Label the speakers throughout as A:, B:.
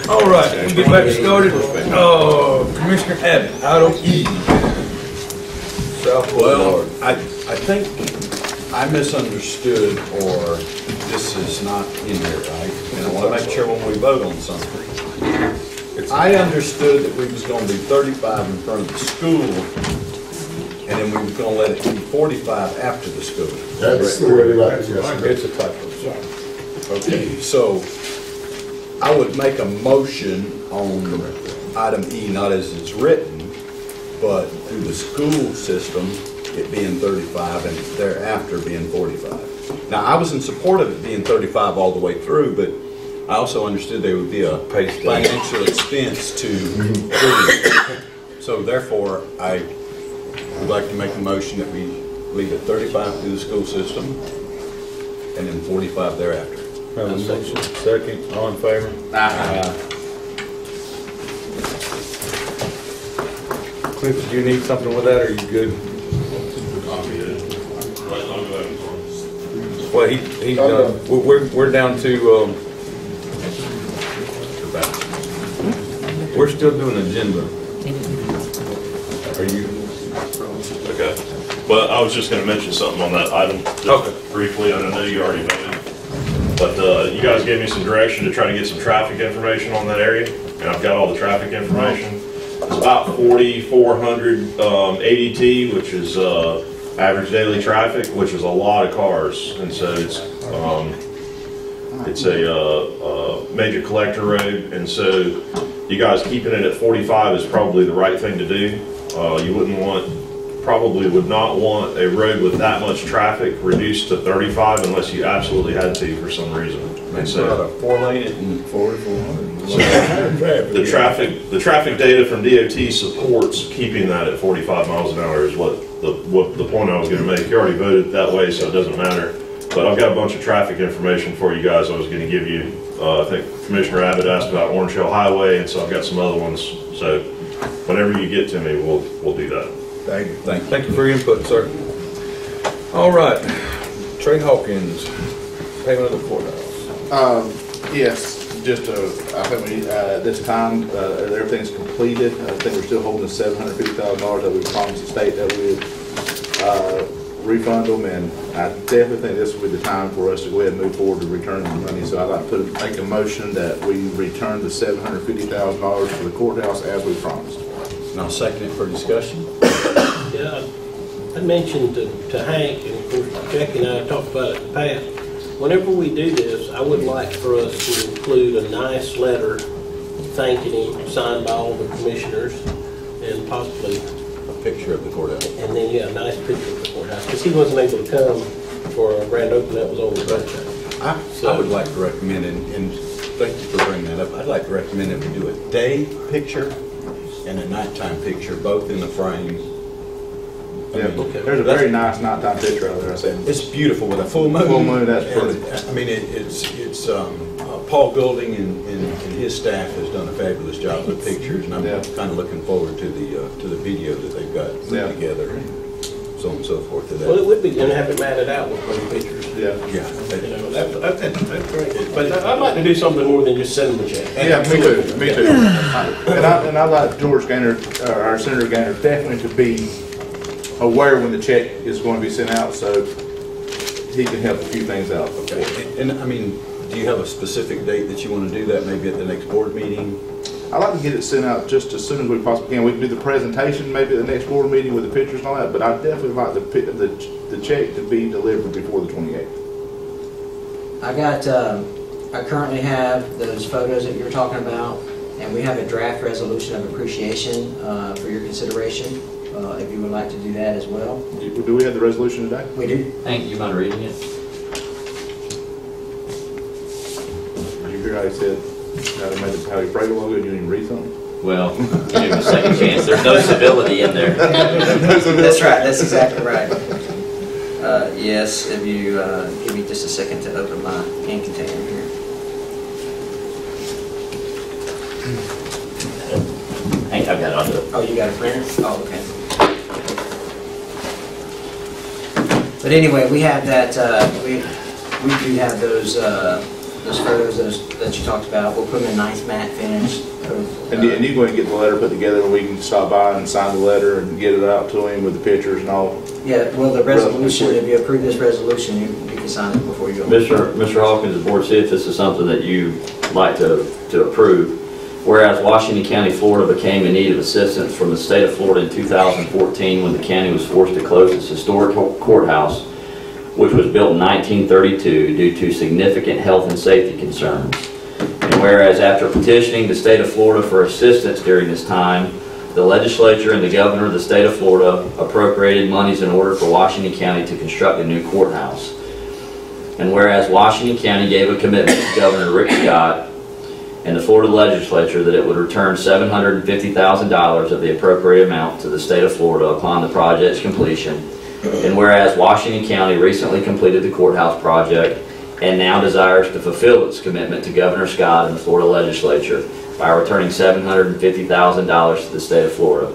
A: All right, we'll get back started. Commissioner Abbott, item E.
B: Well, I think I misunderstood, or this is not in here, right? And I want to make sure when we vote on something. I understood that we was going to do 35 in front of the school, and then we was going to let it be 45 after the school.
C: That's the way we like it, yes.
B: It's a typo. Okay, so I would make a motion on item E, not as it's written, but through the school system, it being 35 and thereafter being 45. Now, I was in support of it being 35 all the way through, but I also understood there would be a financial expense to do it. So therefore, I would like to make a motion that we leave it 35 through the school system and then 45 thereafter.
A: Have a motion, second, all in favor? Cliff, do you need something with that, or are you good? Well, he's done. We're down to, we're still doing agenda. Are you?
D: Okay. Well, I was just going to mention something on that item just briefly. I know you already voted. But you guys gave me some direction to try to get some traffic information on that area, and I've got all the traffic information. It's about 4,400 ADT, which is average daily traffic, which is a lot of cars, and so it's a major collector road, and so you guys keeping it at 45 is probably the right thing to do. You probably would not want a road with that much traffic reduced to 35 unless you absolutely had to for some reason. And so
B: about a 4-lane and 4,400.
D: the traffic data from DOT supports keeping that at 45 miles an hour is what the point I was going to make. You already voted that way, so it doesn't matter. But I've got a bunch of traffic information for you guys I was going to give you. I think Commissioner Abbott asked about Orange Hill Highway, and so I've got some other ones. So whenever you get to me, we'll do that.
A: Thank you for your input, sir. All right, Trey Hawkins, payment of the courthouse.
E: Yes, just I think we at this time everything's completed. I think we're still holding the $750,000 that we promised the state that we would refund them, and I definitely think this will be the time for us to go ahead and move forward to return the money. So I'd like to make a motion that we return the $750,000 to the courthouse as we promised.
B: And I'll second it for discussion.
F: Yeah, I mentioned to Hank, and of course Jackie and I talked about it in the past. Whenever we do this, I would like for us to include a nice letter thanking him, signed by all the commissioners, and possibly
B: A picture of the courthouse.
F: and then a nice picture of the courthouse, because he wasn't able to come for a grand opening. That was over the birthday.
B: I would like to recommend, and thank you for bringing that up, I'd like to recommend that we do a day picture and a nighttime picture, both in the frame.
E: There's a very nice nighttime picture out there. I said
B: It's beautiful with a full moon.
E: Full moon, that's perfect.
B: I mean, it's Paul Goulding and his staff has done a fabulous job with pictures, and I'm kind of looking forward to the video that they've got put together and so on and so forth. To that.
F: Well, it would be good to have it matted out with those pictures.
E: Yeah.
F: That's great. But I'd like to do something more than just send them a check.
E: Yeah, me too. Me too. and I like George Gaynor, our Senator Gaynor, definitely to be aware when the check is going to be sent out, so he can help a few things out.
B: Okay. And I mean, do you have a specific date that you want to do that? Maybe at the next board meeting?
E: I'd like to get it sent out just as soon as we possibly can. We can do the presentation maybe at the next board meeting with the pictures and all that, but I'd definitely like the check to be delivered before the 28th.
G: I currently have those photos that you were talking about, and we have a draft resolution of appreciation for your consideration, if you would like to do that as well.
E: Do we have the resolution today?
G: We do.
H: Hank, you mind reading it?
E: Did you hear how he said, how he prayed a little bit, you didn't even read something?
H: Well, give him a second chance. There's no civility in there.
G: That's right. That's exactly right. Yes, if you give me just a second to open my ink container here.
H: Hank, I've got it. I'll do it.
G: Oh, you got a printer? Oh, okay. But anyway, we have that. We do have those those photos that you talked about. We'll put them in nice matte finish.
E: And you go and get the letter put together, we can stop by and sign the letter and get it out to him with the pictures and all.
G: Yeah, well, the resolution, if you approve this resolution, you can sign it before you go.
H: Mr. Hawkins, the board, see if this is something that you like to approve. Whereas Washington County, Florida became in need of assistance from the state of Florida in 2014 when the county was forced to close its historic courthouse, which was built in 1932 due to significant health and safety concerns. And whereas after petitioning the state of Florida for assistance during this time, the legislature and the governor of the state of Florida appropriated monies in order for Washington County to construct a new courthouse. And whereas Washington County gave a commitment to Governor Rick Scott and the Florida legislature that it would return $750,000 of the appropriate amount to the state of Florida upon the project's completion. And whereas Washington County recently completed the courthouse project and now desires to fulfill its commitment to Governor Scott and the Florida legislature by returning $750,000 to the state of Florida.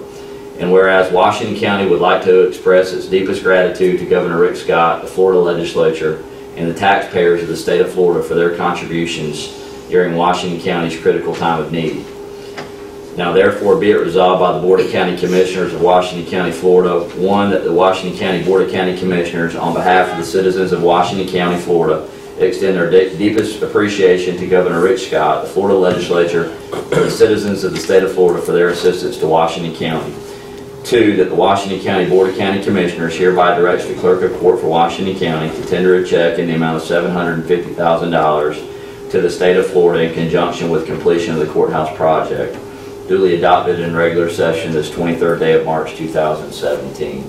H: And whereas Washington County would like to express its deepest gratitude to Governor Rick Scott, the Florida legislature, and the taxpayers of the state of Florida for their contributions during Washington County's critical time of need. Now therefore be it resolved by the Board of County Commissioners of Washington County, Florida, one, that the Washington County Board of County Commissioners, on behalf of the citizens of Washington County, Florida, extend their deepest appreciation to Governor Rick Scott, the Florida legislature, and the citizens of the state of Florida for their assistance to Washington County. Two, that the Washington County Board of County Commissioners hereby directs the clerk of court for Washington County to tender a check in the amount of $750,000 to the state of Florida in conjunction with completion of the courthouse project, duly adopted in regular session this 23rd day of March 2017.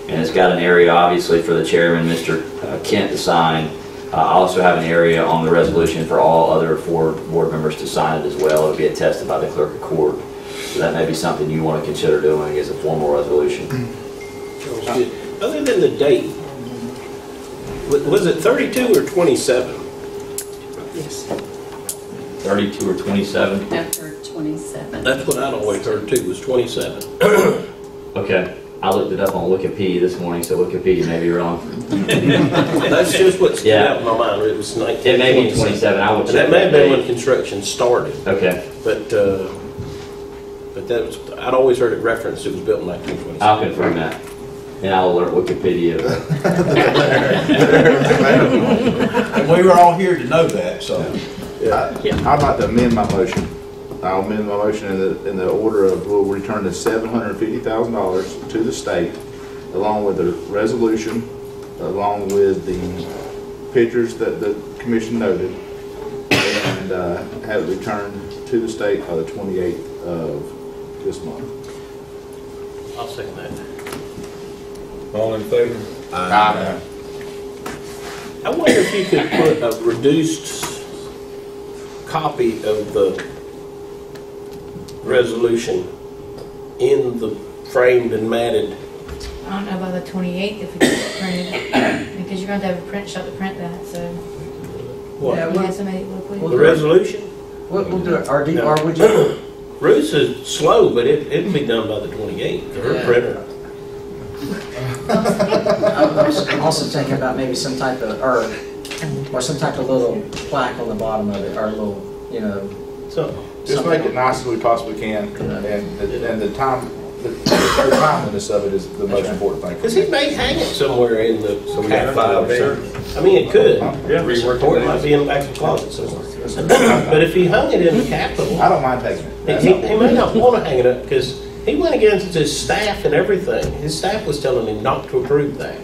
H: And it's got an area obviously for the chairman, Mr. Kent, to sign. I also have an area on the resolution for all other 4 board members to sign it as well. It'll be attested by the clerk of court. So that may be something you want to consider doing as a formal resolution.
F: Other than the date, was it 32 or 27?
I: Yes.
H: 32 or 27?
I: After 27.
F: That's what I'd always heard too, was 27.
H: Okay. I looked it up on Wikipedia this morning, so Wikipedia may be wrong.
F: That's just what's out of my mind. It was 1927.
H: It may be 27. I will check.
F: And that may have been when construction started.
H: Okay.
F: But that was, I'd always heard it referenced it was built in 1927.
H: I'll confirm that. And I'll alert Wikipedia.
B: And we were all here to know that, so.
E: I'd like to amend my motion. I'll amend my motion in the order of we'll return the $750,000 to the state, along with the resolution, along with the pictures that the commission noted, and have it returned to the state by the 28th of this month.
F: I'll second that.
A: All in favor?
E: Aye.
F: I wonder if you could put a reduced copy of the resolution in the framed and matted.
J: I don't know about the 28th if we can print it, because you're going to have a print shop to print that, so.
F: What?
G: Yeah,
J: You have somebody look with
F: The
J: you?
F: resolution?
G: We'll do it. Or would you?
F: Ruth is slow, but it'll be done by the 28th, her
G: Yeah.
F: printer.
G: I'm also thinking about maybe some type of, or some type of little plaque on the bottom of it, or a little, you know.
F: So,
E: Just make it nice as we possibly can, and the timeliness of it is the most important thing.
F: because he may hang it somewhere in the.
A: So we got 5 there.
F: I mean, it could.
A: Yeah.
F: Or it might be in the back of the closet somewhere. But if he hung it in the Capitol,
E: I don't mind taking it.
F: he may not want to hang it up because he went against his staff and everything. His staff was telling him not to approve that.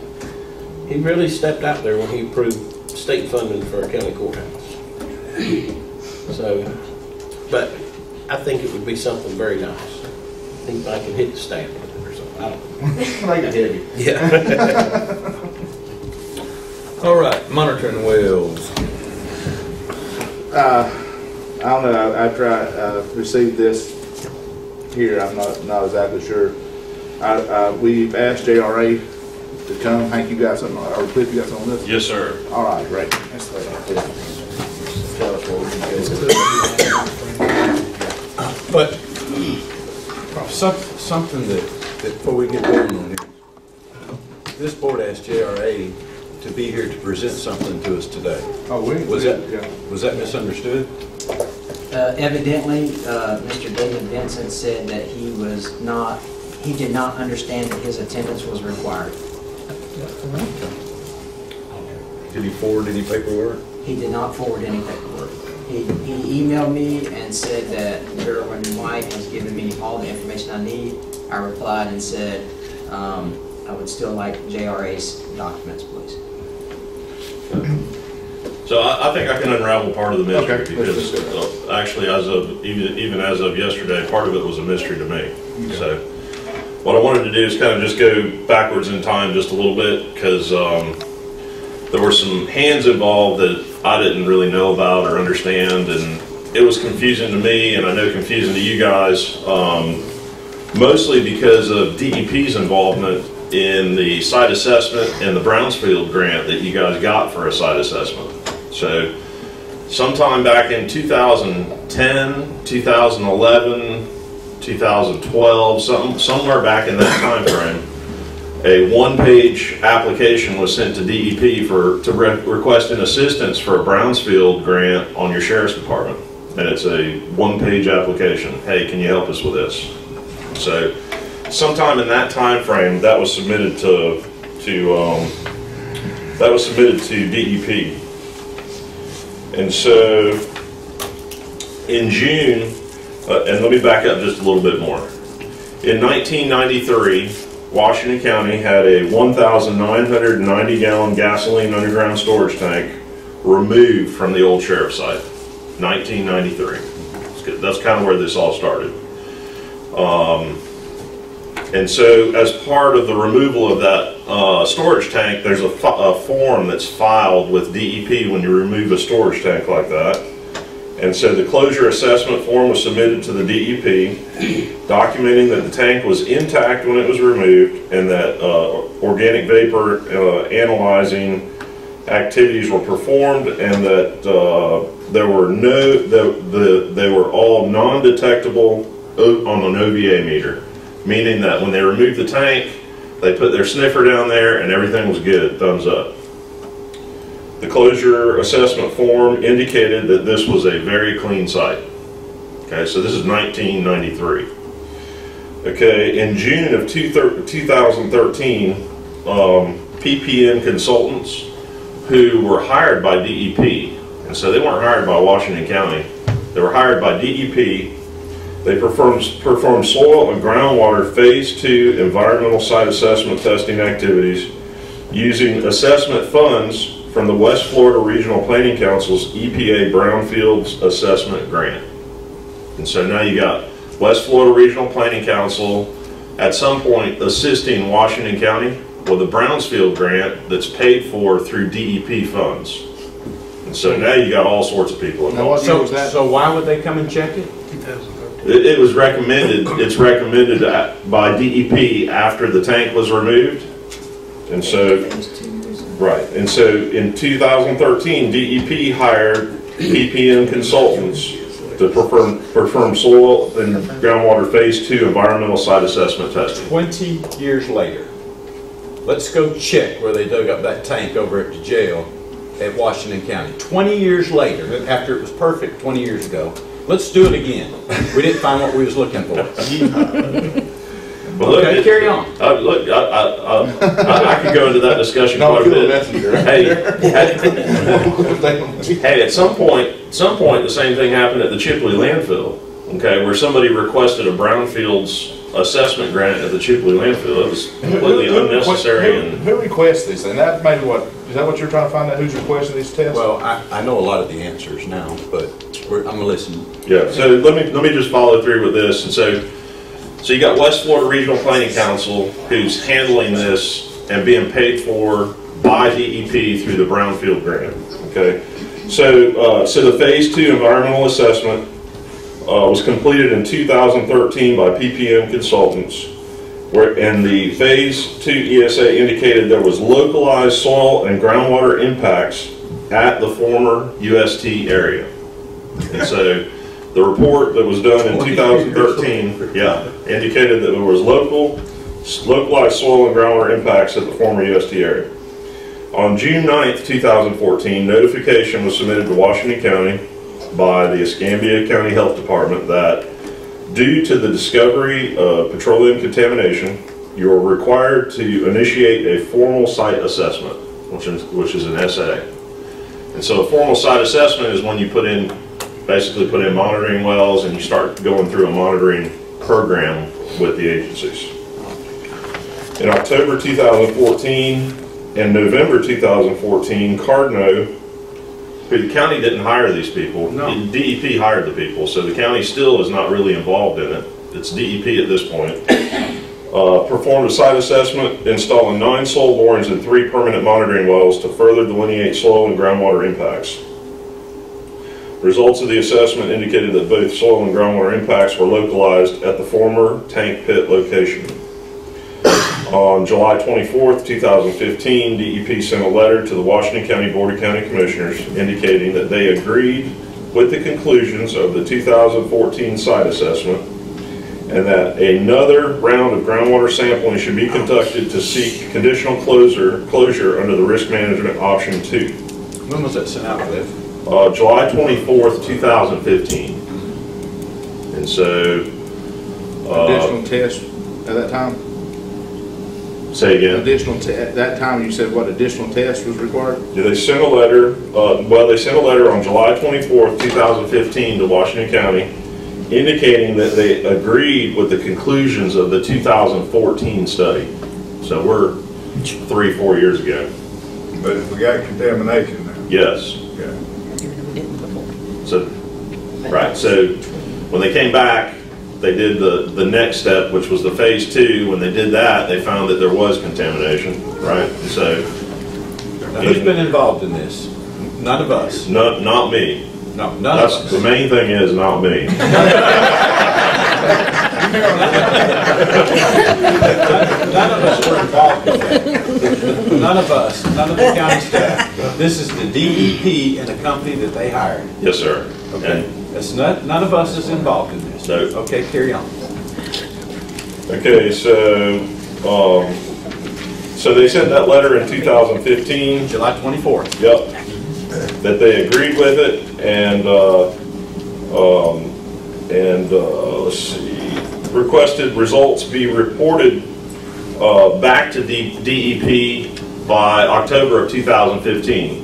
F: He really stepped out there when he approved state funding for a county courthouse. So, but I think it would be something very nice. I think I could hit the staff with it or something. I don't know.
E: Make it heavy.
F: Yeah.
A: All right, monitoring wells.
E: I don't know, after I received this here, I'm not exactly sure. We've asked JRA to come. Hank, you got something, or Cliff, you got something on this?
D: Yes, sir.
E: All right, great. Let's tell us what we can do.
A: But something that before we get going on here, this board asked JRA
B: to be here to present something to us today.
E: Oh,
B: Was that misunderstood?
G: Evidently, Mr. David Vincent said that he did not understand that his attendance was required.
B: Did he forward any paperwork?
G: He did not forward any paperwork. He emailed me and said that Gerwin White has given me all the information I need. I replied and said, I would still like JRA's documents, please.
D: So I think I can unravel part of the mystery
E: Okay.
D: because actually, as of even as of yesterday, part of it was a mystery to me.
E: Okay.
D: So what I wanted to do is kind of just go backwards in time just a little bit because there were some hands involved that I didn't really know about or understand, and it was confusing to me, and I know confusing to you guys, mostly because of DEP's involvement in the site assessment and the Brownsfield grant that you guys got for a site assessment. So sometime back in 2010, 2011, 2012, somewhere back in that time frame, a one-page application was sent to DEP requesting assistance for a Brownsfield grant on your sheriff's department. And it's a one-page application. Hey, can you help us with this? So sometime in that time frame, that was submitted to DEP. And so in June, and let me back up just a little bit more. In 1993, Washington County had a 1,990 gallon gasoline underground storage tank removed from the old sheriff's site. 1993. That's kind of where this all started. And so as part of the removal of that storage tank, there's a form that's filed with DEP when you remove a storage tank like that. And so the closure assessment form was submitted to the DEP, documenting that the tank was intact when it was removed and that organic vapor analyzing activities were performed, and that they were all non-detectable on an OVA meter, meaning that when they removed the tank, they put their sniffer down there and everything was good, thumbs up. The closure assessment form indicated that this was a very clean site. Okay, so this is 1993. Okay, in June of 2013, PPN consultants who were hired by DEP, and so they weren't hired by Washington County, they were hired by DEP. They performed soil and groundwater phase 2 environmental site assessment testing activities using assessment funds from the West Florida Regional Planning Council's EPA Brownfields Assessment Grant. And so now you got West Florida Regional Planning Council at some point assisting Washington County with a Brownsfield grant that's paid for through DEP funds. And so now you got all sorts of people involved.
B: So why would they come and check it?
D: It was recommended, it's recommended by DEP after the tank was removed. And so, right, and so in 2013, DEP hired PPN consultants to perform soil and groundwater phase 2 environmental site assessment testing.
B: 20 years later, let's go check where they dug up that tank over at the jail at Washington County. 20 years later, after it was perfect 20 years ago, let's do it again. We didn't find what we was looking for.
D: Well, look,
B: okay, carry on.
D: Look, I could go into that discussion quite a bit. Hey, at some point, the same thing happened at the Chipley landfill. Okay, where somebody requested a brownfields assessment grant at the Chipley landfill. It was completely unnecessary.
E: Who requests this? And that maybe what is that what you're trying to find out? Who's requesting these tests?
B: Well, I know a lot of the answers now, but I'm gonna listen.
D: Yeah. So let me just follow through with this. And so you got West Florida Regional Planning Council who's handling this and being paid for by DEP through the Brownfield grant. Okay. So the phase 2 environmental assessment was completed in 2013 by PPM consultants, and the phase 2 ESA indicated there was localized soil and groundwater impacts at the former UST area. And so the report that was done in 2013, indicated that there was localized soil and groundwater impacts at the former UST area. On June 9th, 2014, notification was submitted to Washington County by the Escambia County Health Department that due to the discovery of petroleum contamination, you are required to initiate a formal site assessment, which is an SA. And so a formal site assessment is when you basically put in monitoring wells and you start going through a monitoring program with the agencies. In October 2014 and November 2014, Cardno, who the county didn't hire these people, DEP hired the people, so the county still is not really involved in it. It's DEP at this point. Performed a site assessment installing 9 soil borings and 3 permanent monitoring wells to further delineate soil and groundwater impacts. Results of the assessment indicated that both soil and groundwater impacts were localized at the former tank pit location. On July 24th, 2015, DEP sent a letter to the Washington County Board of County Commissioners indicating that they agreed with the conclusions of the 2014 site assessment and that another round of groundwater sampling should be conducted to seek conditional closure under the risk management option 2.
B: When was that sent out, Cliff?
D: July 24th, 2015. And so...
E: additional tests at that time?
D: Say again?
E: At that time you said what additional test was required?
D: Yeah, they sent a letter, they sent a letter on July 24th, 2015 to Washington County indicating that they agreed with the conclusions of the 2014 study. So we're 3-4 years ago.
C: But if we got contamination now.
D: Yes.
C: Okay.
D: So, right, so when they came back, they did the next step, which was the phase 2. When they did that, they found that there was contamination, right? So,
B: Now, who's been involved in this? None of us.
D: not me.
B: No, none of us.
D: The main thing is not me.
C: None
B: of us were involved in that. None of us, none of the county staff. This is the DEP and a company that they hired.
D: Yes, sir.
B: Okay. That's none of us is involved in this.
D: No.
B: Okay, carry on.
D: Okay, so they sent that letter in 2015.
B: July 24th.
D: Yep. That they agreed with it, and let's see, requested results be reported back to DEP by October of 2015.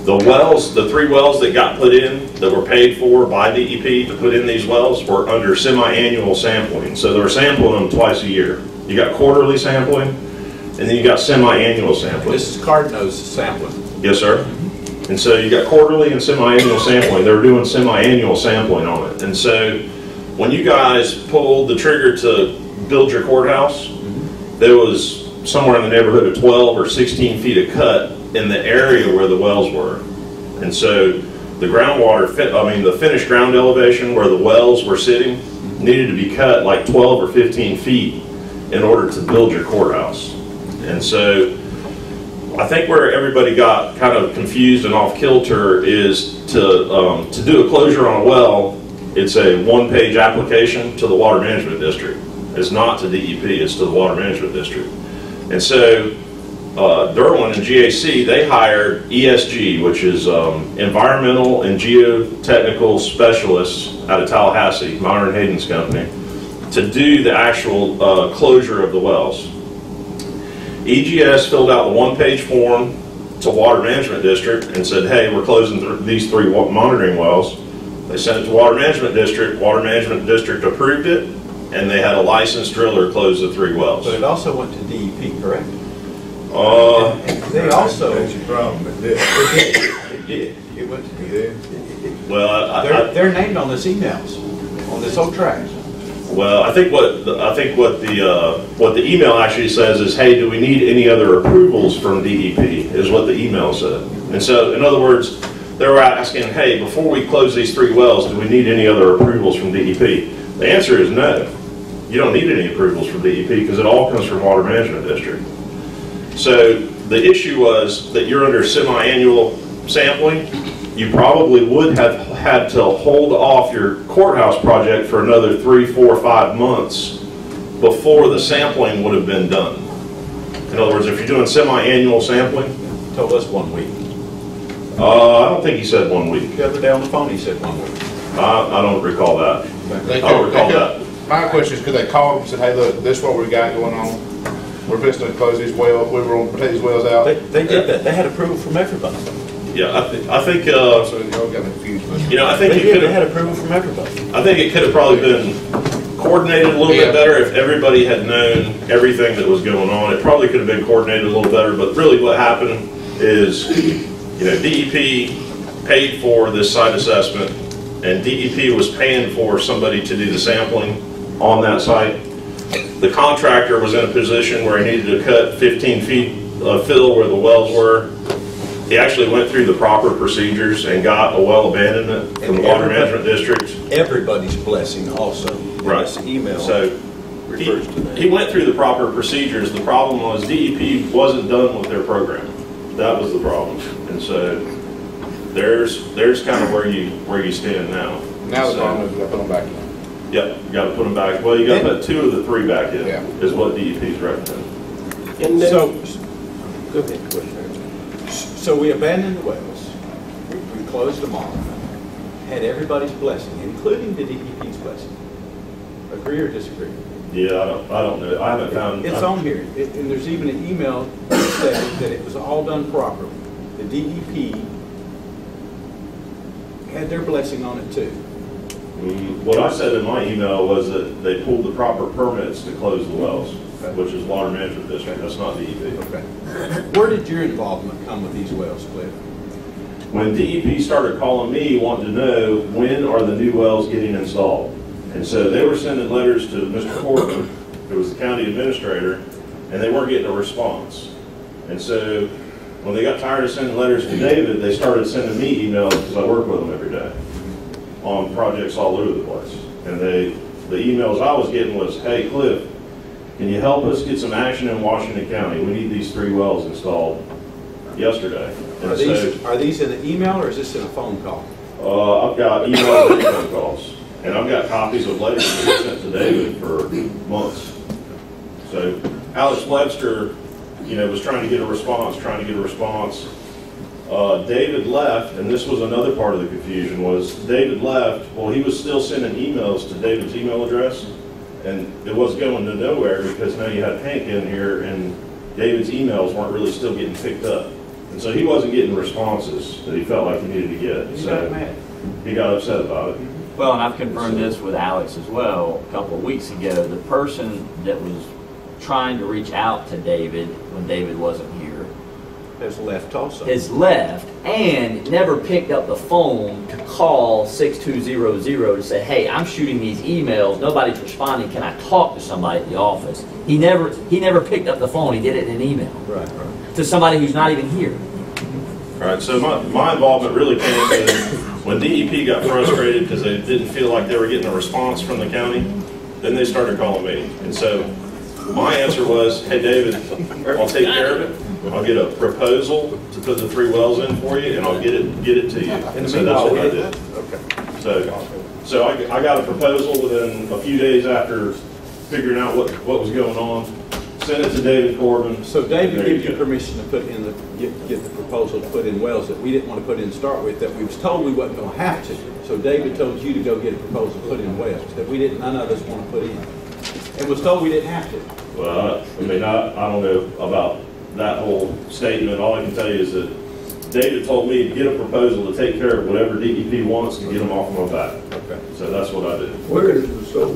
D: The wells, the 3 wells that got put in, that were paid for by DEP to put in these wells, were under semi-annual sampling. So they were sampling them twice a year. You got quarterly sampling, and then you got semi-annual sampling.
B: This is Cardno's sampling.
D: Yes, sir. And so you got quarterly and semi-annual sampling. They were doing semi-annual sampling on it. And so when you guys pulled the trigger to build your courthouse, there was somewhere in the neighborhood of 12 or 16 feet of cut in the area where the wells were. And so the groundwater, the finished ground elevation where the wells were sitting needed to be cut like 12 or 15 feet in order to build your courthouse. And so I think where everybody got kind of confused and off kilter is to do a closure on a well, it's a 1-page application to the Water Management District. It's not to DEP, it's to the Water Management District. And so Derwin and GAC, they hired ESG, which is Environmental and Geotechnical Specialists out of Tallahassee, Myron Hayden's company, to do the actual closure of the wells. EGS filled out the 1-page form to Water Management District and said, hey, we're closing these 3 monitoring wells. They sent it to Water Management District. Water Management District approved it, and they had a licensed driller close the 3 wells.
B: But it also went to DEP, correct?
C: They also. That's your problem, it did.
B: It did. It went to
C: DEP.
D: Well,
B: they're named on this emails, on this whole track.
D: well, I think what the email actually says is, hey, do we need any other approvals from DEP? Is what the email said. And so, in other words, they were asking, hey, before we close these 3 wells, do we need any other approvals from DEP? The answer is no. You don't need any approvals from DEP because it all comes from Water Management District. So the issue was that you're under semi-annual sampling. You probably would have had to hold off your courthouse project for another 3, 4, 5 months before the sampling would have been done. In other words, if you're doing semi-annual sampling,
B: told us 1 week.
D: I don't think he said 1 week.
B: The other day on the phone, he said 1 week.
D: I don't recall that.
E: They
D: I don't recall
E: could-
D: that.
E: My question is, could they call them and say, hey, look, this is what we got going on. We're fixing to close these wells, we were going to take these wells out.
B: They did that. They had approval from everybody.
D: Yeah, I think,
E: So y'all got me confused.
D: you know, I think
B: They
D: it
B: did.
D: could
B: They had
D: have,
B: approval from everybody.
D: I think it could have probably been coordinated a little
E: Yeah.
D: bit better if everybody had known everything that was going on. It probably could have been coordinated a little better, but really what happened is, you know, DEP paid for this site assessment, and DEP was paying for somebody to do the sampling on that site. The contractor was in a position where he needed to cut 15 feet of fill where the wells were. He actually went through the proper procedures and got a well abandonment from the Water Management District.
B: Everybody's blessing also.
D: Right.
B: This email
D: So
B: refers to that.
D: he went through the proper procedures. The problem was DEP wasn't done with their program. That was the problem. And so there's kind of where you stand now.
E: Now the
D: So,
E: problem is we got to put them back in.
D: Yep, you got to put them back. Well, you got to put 2 of the 3 back in.
E: Yeah.
D: Is what DEP's recommending.
F: And then,
B: So,
F: go ahead, Commissioner.
B: so we abandoned the wells. We closed them off. Had everybody's blessing, including the DEP's blessing. Agree or disagree?
D: Yeah, I don't know. I haven't found.
B: It's on here, and there's even an email that said that it was all done properly. The DEP had their blessing on it too.
D: What I said in my email was that they pulled the proper permits to close the wells, which is Water Management District. That's not DEP.
B: Okay. Where did your involvement come with these wells, Cliff?
D: When DEP started calling me, wanting to know when are the new wells getting installed. And so they were sending letters to Mr. Corbin, who was the county administrator, and they weren't getting a response. And so when they got tired of sending letters to David, they started sending me emails because I work with them every day on projects all over the place. And the emails I was getting was, hey, Cliff, can you help us get some action in Washington County? We need these 3 wells installed yesterday. And
B: Are these in an email or is this in a phone call?
D: I've got emails and phone calls, and I've got copies of letters that were sent to David for months. So Alex Webster, you know, was trying to get a response. David left, and this was another part of the confusion, was David left, well, he was still sending emails to David's email address, and it was going to nowhere because now you had Hank in here, and David's emails weren't really still getting picked up. And so he wasn't getting the responses that he felt like he needed to get. So he got upset about it.
H: Well, and I've confirmed this with Alex as well a couple of weeks ago. The person that was trying to reach out to David when David wasn't here
B: Has left also.
H: has left and never picked up the phone to call 6200 to say, hey, I'm shooting these emails, nobody's responding, can I talk to somebody at the office? He never picked up the phone, he did it in an email
B: Right.
H: to somebody who's not even here.
D: All right, so my involvement really came in when DEP got frustrated because they didn't feel like they were getting a response from the county, then they started calling me. And so my answer was, hey, David, I'll take care of it. I'll get a proposal to put the 3 wells in for you, and I'll get it to you. And so that's what I did.
B: Okay.
D: So I got a proposal within a few days after figuring out what was going on. Sent it to David Corbin.
B: So David
D: There
B: gave
D: you
B: you
D: go.
B: permission to put in get the proposal to put in wells that we didn't want to put in to start with, that we was told we wasn't going to have to. So David told you to go get a proposal to put in wells that none of us want to put in. And was told we didn't have to.
D: Well, I mean, I don't know about that whole statement. All I can tell you is that David told me to get a proposal to take care of whatever DEP wants to get them off my back.
B: Okay.
D: So that's what I did.
C: Where is the solar,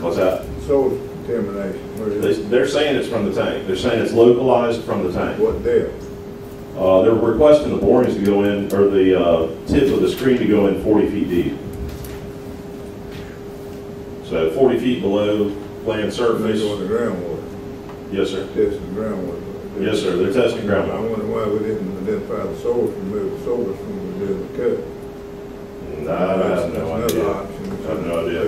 D: What's that?
C: solar contamination? Where is it?
D: They're saying it's from the tank. They're saying it's localized from the tank.
C: What there?
D: They're requesting the borings to go in, or the tip of the screen to go in 40 feet deep. So 40 feet below land
C: They
D: surface.
C: go in the groundwater,
D: Yes, sir.
C: testing groundwater.
D: Yes, sir. They're testing
C: I
D: groundwater.
C: wonder why we didn't identify the source and move the source when we did the cut.
D: I have no
C: That's
D: idea.
C: another option.
D: I have no idea.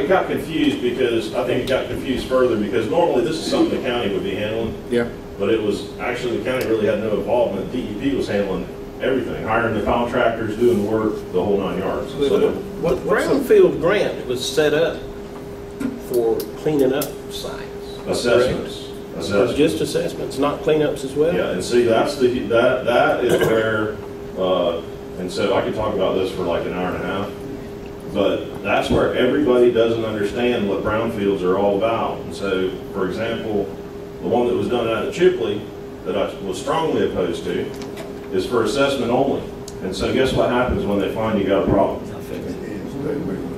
D: It got confused because, I think it got confused further because normally this is something the county would be handling.
E: Yeah.
D: But it was, actually the county really had no involvement. DEP was handling everything, hiring the contractors, doing the work, the whole 9 yards. So,
F: The brownfield grant was set up for cleaning up sites.
D: assessments.
F: It's just assessments, not cleanups as well?
D: Yeah, and see, that is where, and so I could talk about this for like an hour and a half, but that's where everybody doesn't understand what brownfields are all about. And so, for example, the one that was done out of Chipley, that I was strongly opposed to, is for assessment only. And so guess what happens when they find you got a problem?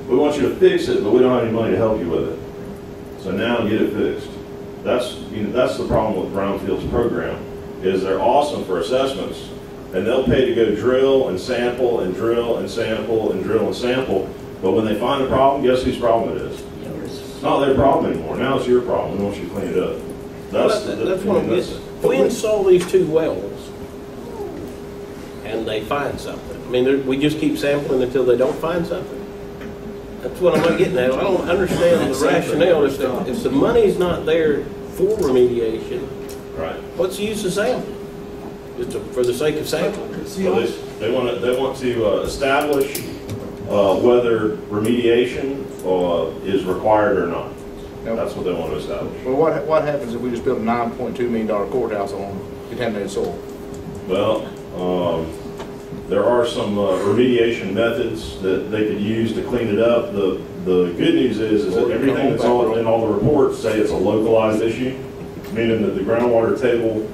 D: We want you to fix it, but we don't have any money to help you with it. So now get it fixed. That's the problem with Brownfield's program, is they're awesome for assessments, and they'll pay to go drill and sample and drill and sample and drill and sample, but when they find a problem, guess whose problem it is? It's not their problem anymore. Now it's your problem. We want you to clean it up.
F: That's what I'm getting. If we install these 2 wells and they find something, I mean, we just keep sampling until they don't find something? That's what I'm not getting at. I don't understand the rationale. If the money's not there for remediation,
D: Right.
F: what's the use of sampling? Just for the sake of sampling?
D: Well, they want to establish whether remediation is required or not. That's what they want to establish.
E: Well, what happens if we just build a $9.2 million courthouse on contaminated soil?
D: Well, there are some remediation methods that they could use to clean it up. The good news is that everything that's in all the reports say it's a localized issue, meaning that the groundwater table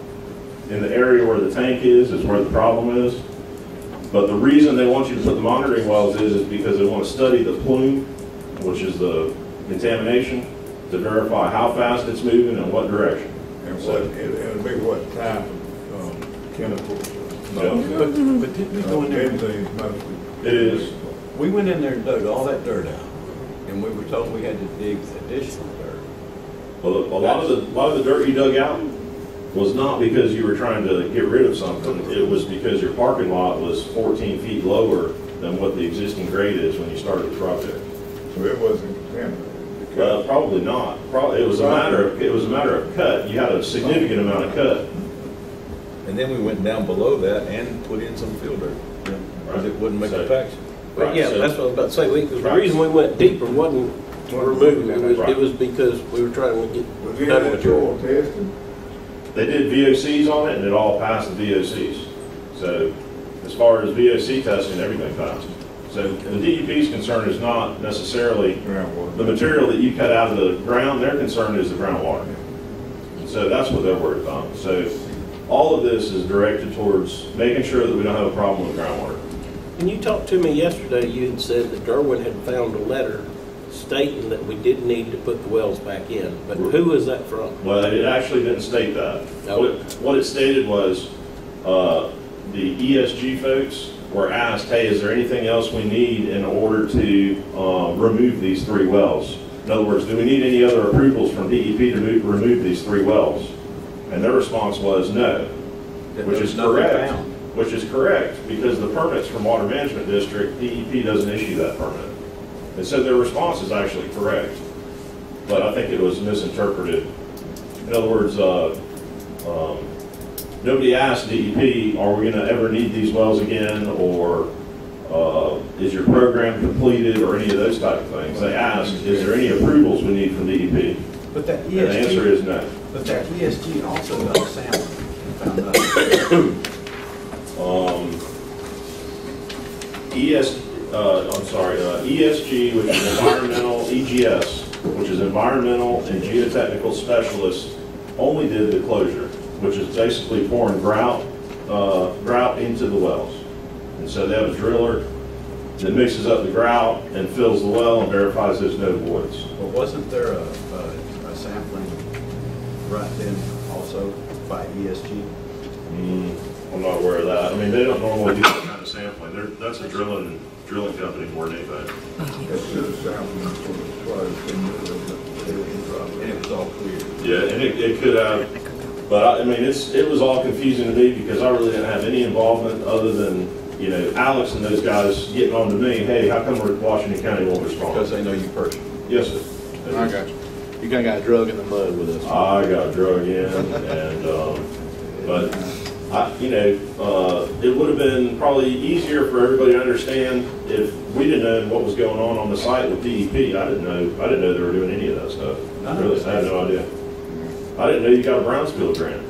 D: in the area where the tank is where the problem is. But the reason they want you to put the monitoring wells is because they want to study the plume, which is the contamination, to verify how fast it's moving and what direction.
C: And it'll be what type of chemicals?
A: But didn't we go in there?
D: It is.
A: We went in there and dug all that dirt out, and we were told we had to dig additional dirt.
D: Well, a lot of the dirt you dug out was not because you were trying to get rid of something. It was because your parking lot was 14 feet lower than what the existing grade is when you started the project.
C: So it wasn't contaminated?
D: Probably not. It was a matter of cut. You had a significant amount of cut.
A: And then we went down below that and put in some fill dirt, because it wouldn't make a patch.
F: Well, yeah, that's what I was about to say. The reason we went deeper wasn't to remove it. It was because we were trying to get done with your.
D: They did VOCs on it, and it all passed the VOCs. So as far as VOC testing, everything passed. So the DEP's concern is not necessarily the material that you cut out of the ground. Their concern is the groundwater. And so that's what they're worried about. So all of this is directed towards making sure that we don't have a problem with groundwater.
F: When you talked to me yesterday, you had said that Derwin had found a letter stating that we didn't need to put the wells back in. But who was that from?
D: Well, it actually didn't state that.
F: Oh.
D: What it stated was the ESG folks were asked, hey, is there anything else we need in order to remove these 3 wells? In other words, do we need any other approvals from DEP to remove these 3 wells? And their response was no, which is correct. Which is correct, because the permits from Water Management District, DEP doesn't issue that permit. And so their response is actually correct, but I think it was misinterpreted. In other words, nobody asked DEP, are we going to ever need these wells again, or is your program completed, or any of those type of things. They asked, is there any approvals we need from DEP?
A: But that
D: And the answer is no.
A: But that ESG also got a sample.
D: ESG, which is environmental, EGS, which is environmental and geotechnical specialists, only did the closure, which is basically pouring grout into the wells. And so they have a driller that mixes up the grout and fills the well and verifies there's no voids.
A: But wasn't there a sampling right then also by ESG?
D: I'm not aware of that. I mean, they don't normally do that kind of sampling. That's a drilling company more than anything.
A: And it was all clear.
D: Yeah, and it could have, but I mean, it was all confusing to me because I really didn't have any involvement other than, you know, Alex and those guys getting on to me, hey, how come Washington County won't respond?
A: Because they know you personally.
D: Yes, sir.
E: I got you. You kind of got drug in the mud with us.
D: I got drug in, and but it would have been probably easier for everybody to understand if we didn't know what was going on the site with DEP. I didn't know they were doing any of that stuff. I had no idea. I didn't know you got a Brownsfield grant,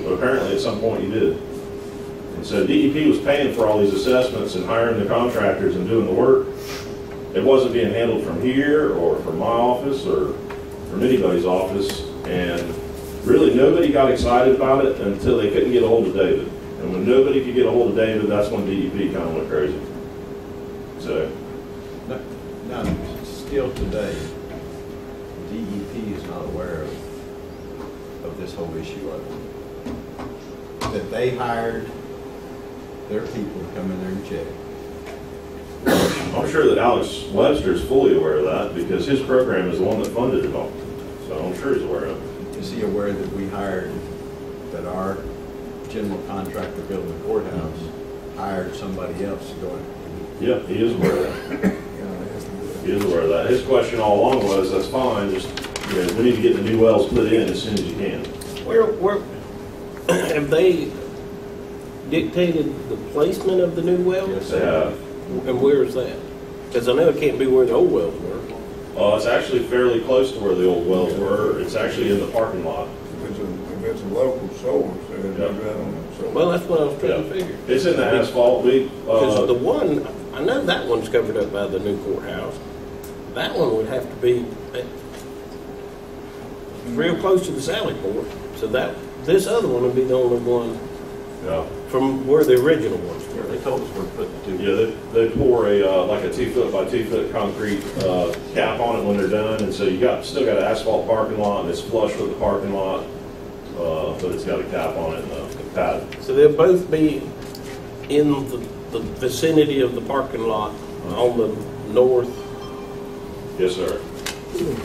D: but apparently at some point you did. And so DEP was paying for all these assessments and hiring the contractors and doing the work. It wasn't being handled from here or from my office or from anybody's office. And really nobody got excited about it until they couldn't get a hold of David. And when nobody could get a hold of David, that's when DEP kind of went crazy. So.
B: Now, still today, DEP is not aware of this whole issue, are they? That they hired their people to come in there and check.
D: I'm sure that Alex Webster is fully aware of that because his program is the one that funded it all. So I'm sure he's aware of it.
B: Is he aware that we hired, that our general contractor building the courthouse hired somebody else to go in?
D: Yeah, he is aware of that. He is aware of that. His question all along was, that's fine, just, you know, we need to get the new wells put in as soon as you can.
F: Where have they dictated the placement of the new wells?
B: Yes,
D: They have.
F: And where is that? Because I know it can't be where the old wells were.
D: It's actually fairly close to where the old wells were. It's actually in the parking lot.
C: If it's a local source, then it's right on the source.
F: Well, that's what I was trying to figure.
D: It's in the asphalt.
F: Because the one, I know that one's covered up by the new courthouse. That one would have to be real close to the Sally Port. So this other one would be the only one from where the original ones were.
B: They told us we're putting two.
D: Yeah, they pour like a 2 foot by 2 foot concrete cap on it when they're done, and so you still got an asphalt parking lot, and it's flush with the parking lot, but it's got a cap on it and a pad.
F: So they'll both be in the vicinity of the parking lot on the north.
D: Yes, sir.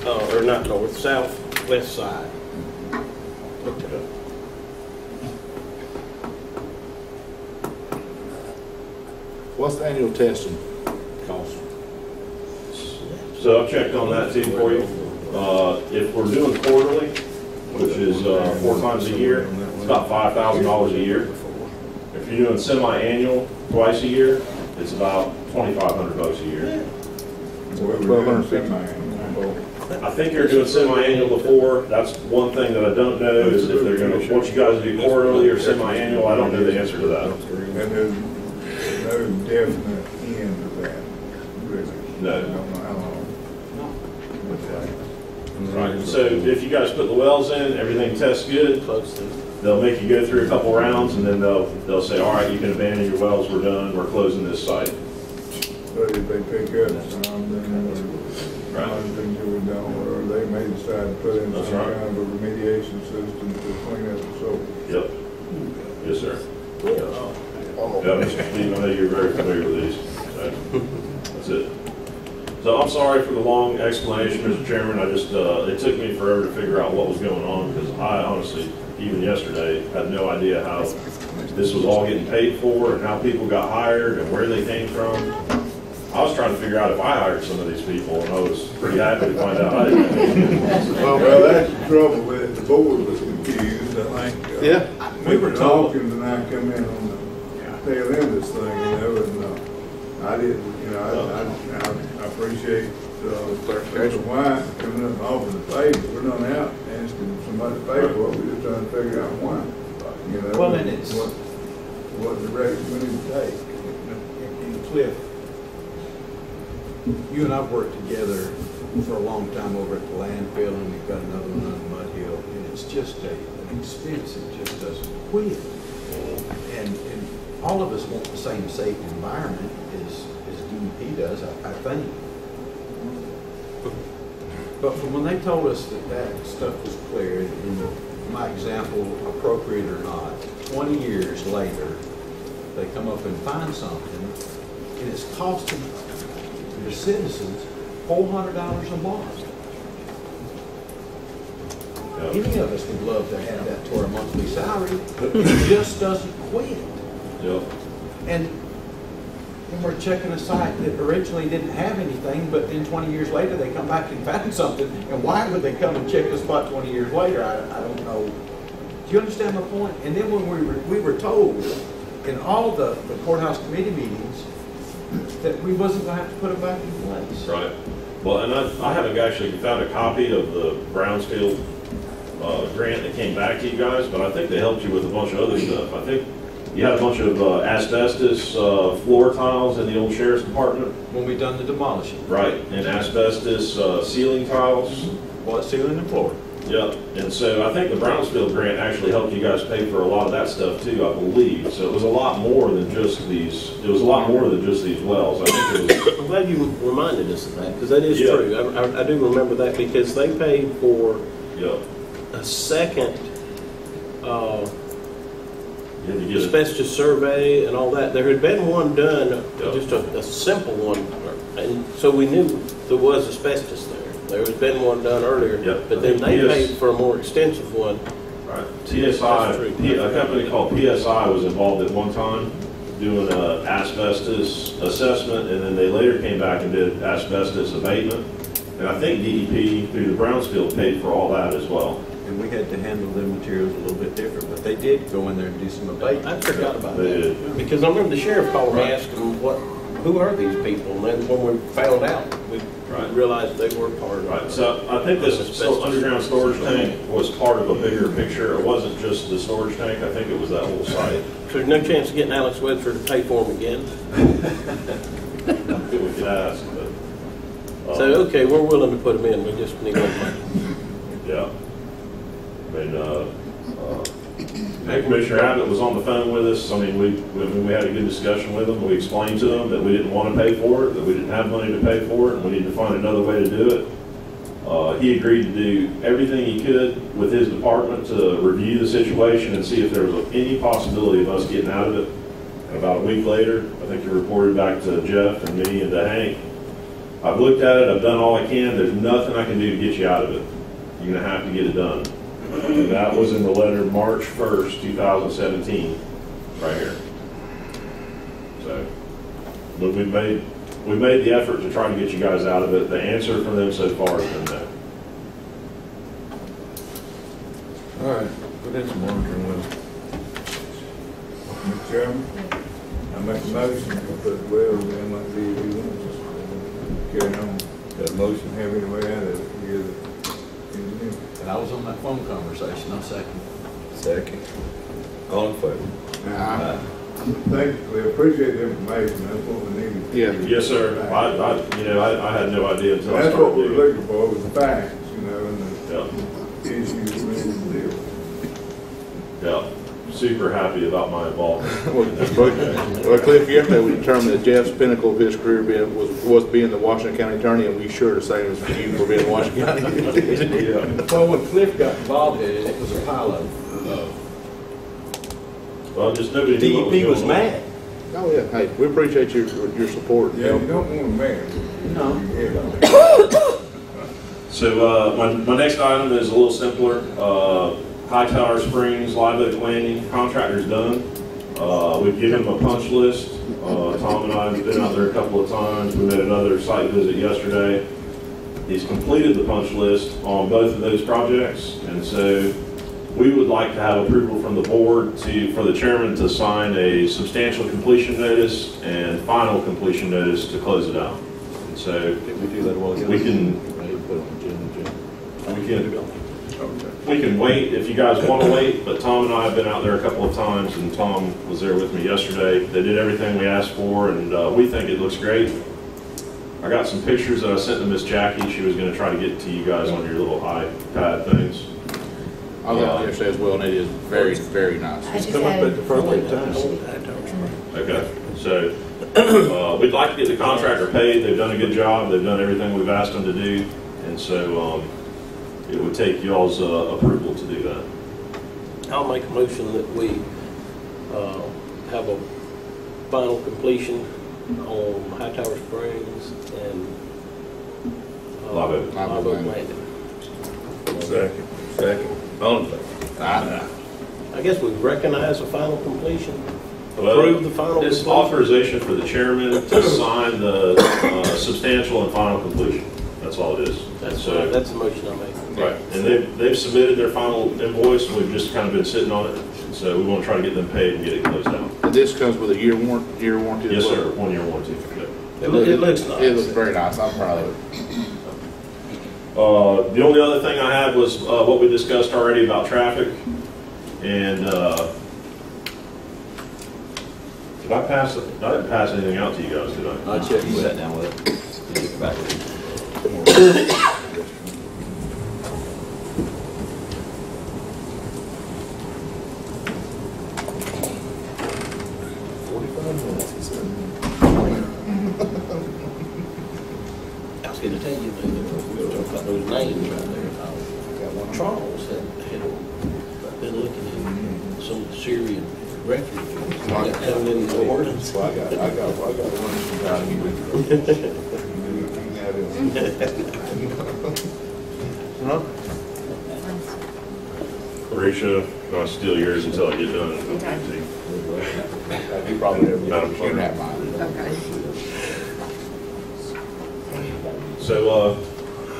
F: Or not north, southwest side.
D: Okay.
E: What's the annual testing cost?
D: So I've checked on that too for you. If we're doing quarterly, which is 4 times a year, it's about $5,000 a year. If you're doing semi-annual, twice a year, it's about $2,500 a year. I think you're doing semi-annual before. That's one thing that I don't know is if they're going to, what you guys do quarterly or semi-annual, I don't know the answer to that.
C: And there's no definite end to that, really.
D: No.
C: I don't know how long.
D: Right, so if you guys put the wells in, everything tests good, they'll make you go through a couple rounds and then they'll say, all right, you can abandon your wells, we're done, we're closing this site.
C: But if they pick up some, then other things that were done, or they may decide to put in some kind of a remediation system to clean up the soil.
D: Yep. Yes, sir. Yeah, Mr. Steve, I know you're very familiar with these. So, that's it. So I'm sorry for the long explanation, Mr. Chairman. I just, it took me forever to figure out what was going on because I honestly, even yesterday, had no idea how this was all getting paid for and how people got hired and where they came from. I was trying to figure out if I hired some of these people, and I was pretty happy to find out I didn't.
C: Well, that's the trouble with it. The board was confused, I think.
B: Yeah. We were
C: Mr.
B: told.
C: Hawkins and I come in on the tail end of this thing, and I didn't, I appreciate Mr. White coming up and offering to pay, but we're not out asking somebody to pay for it. We're just trying to figure out why.
B: Well, and it's
C: what direction we need to take.
B: And Cliff, you and I've worked together for a long time over at the landfill, and we've got another one on Mud Hill, and it's just an expense that just doesn't quit. And all of us want the same safe environment as DEP does, I think. But from when they told us that stuff was cleared, in my example, appropriate or not, 20 years later, they come up and find something, and it's costing the citizens $400 a month. Any of us would love to have that to our monthly salary, but it just doesn't quit.
D: Yep.
B: And we're checking a site that originally didn't have anything, but then 20 years later they come back and found something. And why would they come and check the spot 20 years later? I don't know. Do you understand my point? And then when we were told in all the courthouse committee meetings that we wasn't going to have to put it back in place.
D: Right. Well, and I haven't actually found a copy of the Brownsfield grant that came back to you guys, but I think they helped you with a bunch of other stuff. I think you had a bunch of asbestos floor tiles in the old sheriff's department.
A: When we done the demolishing.
D: Right, and asbestos ceiling tiles.
A: What, ceiling and floor?
D: Yep, and so I think the Brownsfield grant actually helped you guys pay for a lot of that stuff too, I believe. So it was a lot more than just these, it was a lot more than just these wells. I think it was.
F: I'm glad you reminded us of that, because that is
D: Yeah.
F: true. I do remember that, because they paid for
D: Yep.
F: a second
D: You had to get it.
F: asbestos survey and all that. There had been one done,
D: Yeah.
F: just a simple one, and so we knew there was asbestos there. There had been one done earlier,
D: Yep.
F: but then they
D: Yes.
F: paid for a more extensive one.
D: Right. TSI,
F: That's true.
D: a company called PSI was involved at one time doing a asbestos assessment, and then they later came back and did asbestos abatement. And I think DEP through the Brownsfield paid for all that as well.
A: And we had to handle the materials a little bit different, but they did go in there and do some abatement.
F: I forgot about
D: They
F: that.
D: did.
F: Because I remember the sheriff called me asking who are these people? And then when we found out, we
D: Right.
F: realized they were part of
D: Right,
F: it.
D: so I think this underground storage tank was part of a bigger picture. It wasn't just the storage tank, I think it was that whole site.
F: So there's no chance of getting Alex Webster to pay for them again?
D: We could ask, but.
F: So, okay, we're willing to put them in, we just need more money.
D: Yeah. I mean, Commissioner Abbott was on the phone with us. I mean, we had a good discussion with him. We explained to him that we didn't want to pay for it, that we didn't have money to pay for it, and we needed to find another way to do it. He agreed to do everything he could with his department to review the situation and see if there was any possibility of us getting out of it. And about a week later, I think he reported back to Jeff and me and to Hank, I've looked at it, I've done all I can, there's nothing I can do to get you out of it. You're gonna have to get it done. And that was in the letter March 1st, 2017, right here. So, but we made the effort to try to get you guys out of it. The answer from them so far has been no.
A: All right, put in some monitoring with them.
C: Mr. Chairman, I make a motion to put wells in like these ones. Carry on.
A: Got a motion?
C: Have any way out of it. Together.
B: And I was on that phone conversation, I'll second.
A: Second. All in favor?
C: Now, thank you, we appreciate the information, that's what we needed.
E: Yeah.
D: Yes, sir. I had no idea until I
C: That's what
D: started
C: we're
D: digging.
C: looking for, was the facts, and
D: Yeah,
C: the issues we need to deal with.
D: yeah. Super happy about my involvement.
E: Well, Cliff, yesterday we determined that Jeff's pinnacle of his career was being the Washington County Attorney, and we sure the same as for you for being Washington County.
D: Yeah.
B: Well, when Cliff got involved in it, it was a pile of,
D: Well, just nobody knew what
B: DEP was
D: going on.
B: mad.
E: Oh, yeah, hey, we appreciate your support.
C: Yeah, you don't want to marry.
B: No.
D: So my next item is a little simpler. Hightower Springs, Live Oak Landing, contractor's done. We've given him a punch list. Tom and I have been out there a couple of times. We made another site visit yesterday. He's completed the punch list on both of those projects, and so we would like to have approval from the board for the chairman to sign a substantial completion notice and final completion notice to close it out. And so
B: Did we do that a while ago?
D: we can
E: Put it on the agenda.
D: we can wait if you guys want to wait, but Tom and I have been out there a couple of times, and Tom was there with me yesterday. They did everything we asked for, and we think it looks great. I got some pictures that I sent to Miss Jackie. She was going to try to get to you guys on your little iPad things.
E: I was out there yesterday as well, and it is very, very nice.
J: I just
B: Come up
J: had,
B: at the perfect time.
D: Okay, so we'd like to get the contractor paid. They've done a good job. They've done everything we've asked them to do, and so it would take y'all's approval to do that.
F: I'll make a motion that we have a final completion on Hightower Springs and
D: Live Oak.
F: Live Oak Landing.
A: Second. Second. All in favor?
F: I guess we recognize the final completion,
D: Well,
F: approve the final
D: It's
F: completion.
D: authorization for the chairman to sign the substantial and final completion. That's all it is.
F: That's
D: So,
F: the motion I make.
D: right, and they've submitted their final invoice, and we've just kind of been sitting on it. So we want to try to get them paid and get it closed out.
E: And this comes with a year warranty
D: Yes,
E: as well?
D: sir, 1 year warranty. Yep.
F: It looks nice.
E: It looks very nice, I'm proud of it.
D: The only other thing I had was what we discussed already about traffic. And did I pass it? I didn't pass anything out to you guys, did I?
H: I checked, you sat down with it. You took it back with you.
F: I was gonna tell you, we were talking about those names right there. Charles had been looking at some Syrian refugees that coming in the ordinance.
C: Well, I got one down here.
D: Marisha, I'll steal yours until I get done.
E: You probably have,
D: Madam Clerk.
E: have mine.
I: Okay.
D: So,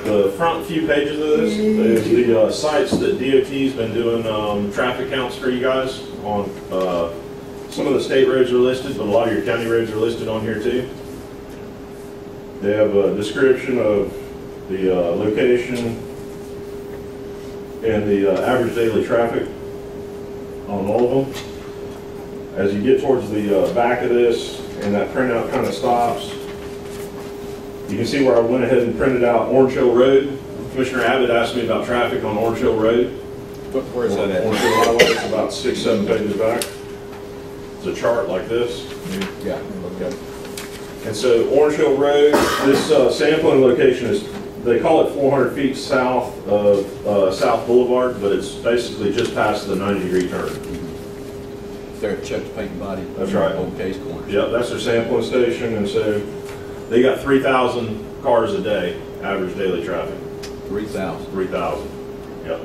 D: the front few pages of this is the sites that DOT's been doing traffic counts for you guys on. Some of the state roads are listed, but a lot of your county roads are listed on here too. They have a description of the location and the average daily traffic on all of them. As you get towards the back of this, and that printout kind of stops, you can see where I went ahead and printed out Orange Hill Road. Commissioner Abbott asked me about traffic on Orange Hill Road.
B: Where is that at?
D: Orange Hill Highway, it's about 6-7 pages back. It's a chart like this.
B: Yeah, okay.
D: And so Orange Hill Road, this sampling location is, they call it 400 feet south of South Boulevard, but it's basically just past the 90-degree turn.
B: There at Chuck's Paint and Body.
D: That's right.
B: Old Case Corner.
D: Yep, that's their sampling station, and so they got 3,000 cars a day, average daily traffic.
B: 3,000.
D: 3,000, yep.